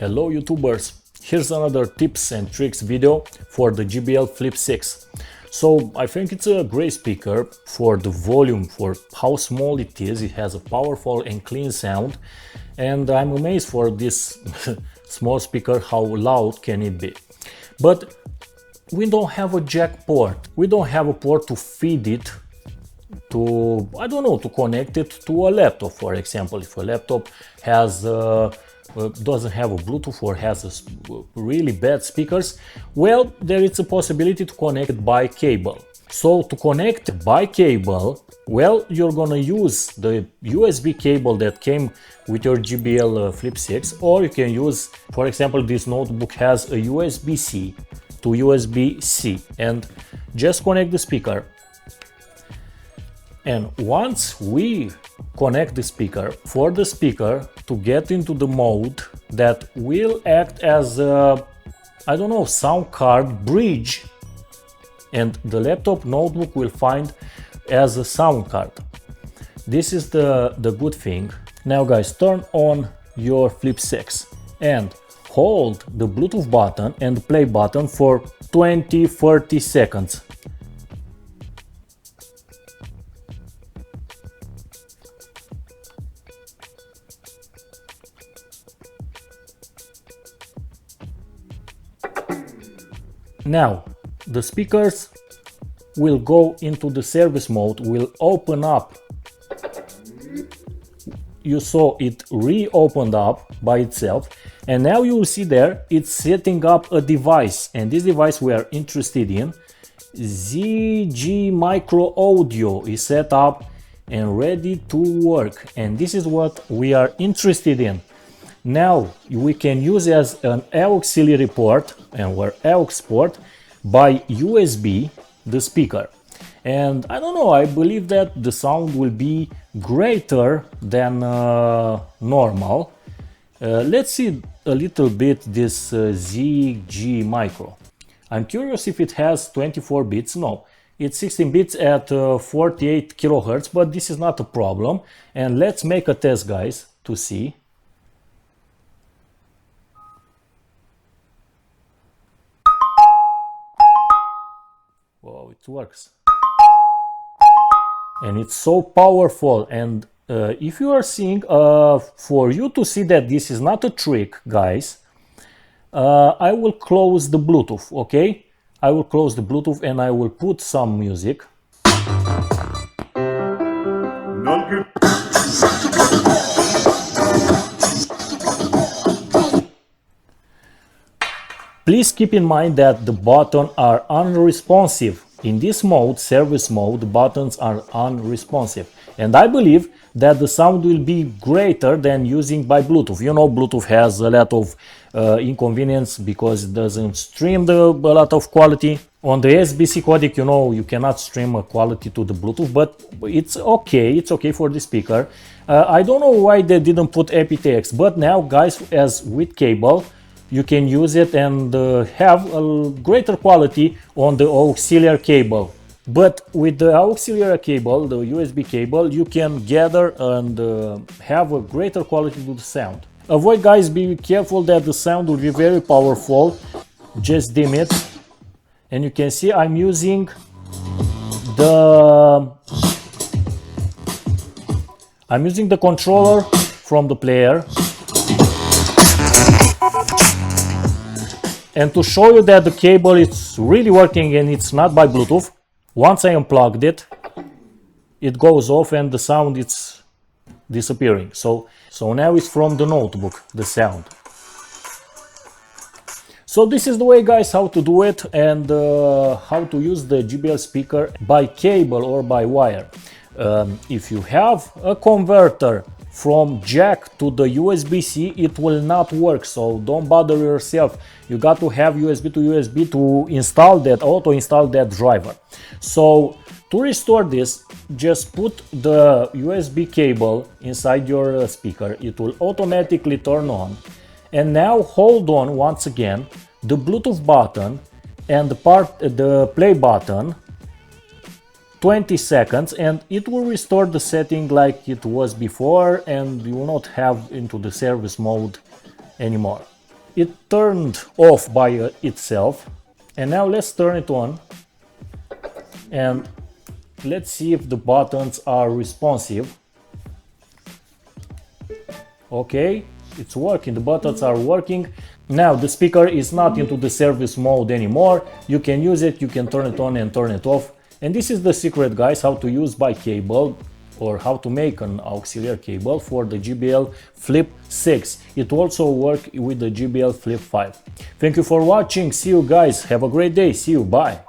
Hello YouTubers, here's another tips and tricks video for the JBL Flip 6. So I think it's a great speaker for the volume, for how small it is. It has a powerful and clean sound, and I'm amazed for this small speaker how loud can it be. But we don't have a jack port. We don't have a port to feed it to, I don't know, to connect it to a laptop. For example, if a laptop has doesn't have a Bluetooth or has really bad speakers, well, there is a possibility to connect it by cable. So to connect by cable, well, you're gonna use the USB cable that came with your JBL Flip 6, or you can use, for example, this notebook has a USB-C to USB-C, and just connect the speaker. And once we connect the speaker, for the speaker to get into the mode that will act as a, I don't know, sound card bridge, and the laptop notebook will find as a sound card. This is the good thing. Now guys, turn on your Flip 6 and hold the Bluetooth button and the play button for 20-30 seconds. Now the speakers will go into the service mode, will open up. You saw it reopened up by itself, and now you will see there it's setting up a device, and this device we are interested in, ZG Micro Audio, is set up and ready to work, and this is what we are interested in. Now we can use as an auxiliary port and we're aux port by USB the speaker, and I don't know, I believe that the sound will be greater than normal. Let's see a little bit this ZG Micro. I'm curious if it has 24 bits. No, it's 16 bits at 48 kilohertz, but this is not a problem. And let's make a test, guys, to see. Wow, it works. And it's so powerful. And if you are seeing, for you to see that this is not a trick, guys, I will close the Bluetooth, okay? I will close the Bluetooth and I will put some music. Please keep in mind that the buttons are unresponsive. In this mode, service mode, the buttons are unresponsive. And I believe that the sound will be greater than using by Bluetooth. You know, Bluetooth has a lot of inconvenience because it doesn't stream a lot of quality. On the SBC codec, you know, you cannot stream a quality to the Bluetooth, but it's okay for the speaker. I don't know why they didn't put aptX, but now, guys, as with cable, you can use it and have a greater quality on the auxiliary cable. But with the auxiliary cable, the USB cable, you can gather and have a greater quality to the sound. Avoid, guys, be careful that the sound will be very powerful. Just dim it. And you can see I'm using the controller from the player. And to show you that the cable is really working and it's not by Bluetooth, once I unplugged it, it goes off and the sound is disappearing. So now it's from the notebook, the sound. So this is the way, guys, how to do it, and how to use the JBL speaker by cable or by wire. If you have a converter from jack to the USB-C, it will not work, so don't bother yourself. You got to have USB to USB to install that, auto install that driver. So to restore this, just put the USB cable inside your speaker. It will automatically turn on. And now hold on once again the Bluetooth button and the play button 20 seconds, and it will restore the setting like it was before, and you will not have into the service mode anymore. it turned off by itself. And now let's turn it on and let's see if the buttons are responsive. Okay, it's working, the buttons are working. Now the speaker is not into the service mode anymore. You can use it, you can turn it on and turn it off. And this is the secret, guys, how to use by cable, or how to make an auxiliary cable for the JBL Flip 6. It also works with the JBL Flip 5. Thank you for watching. See you guys. Have a great day. See you. Bye.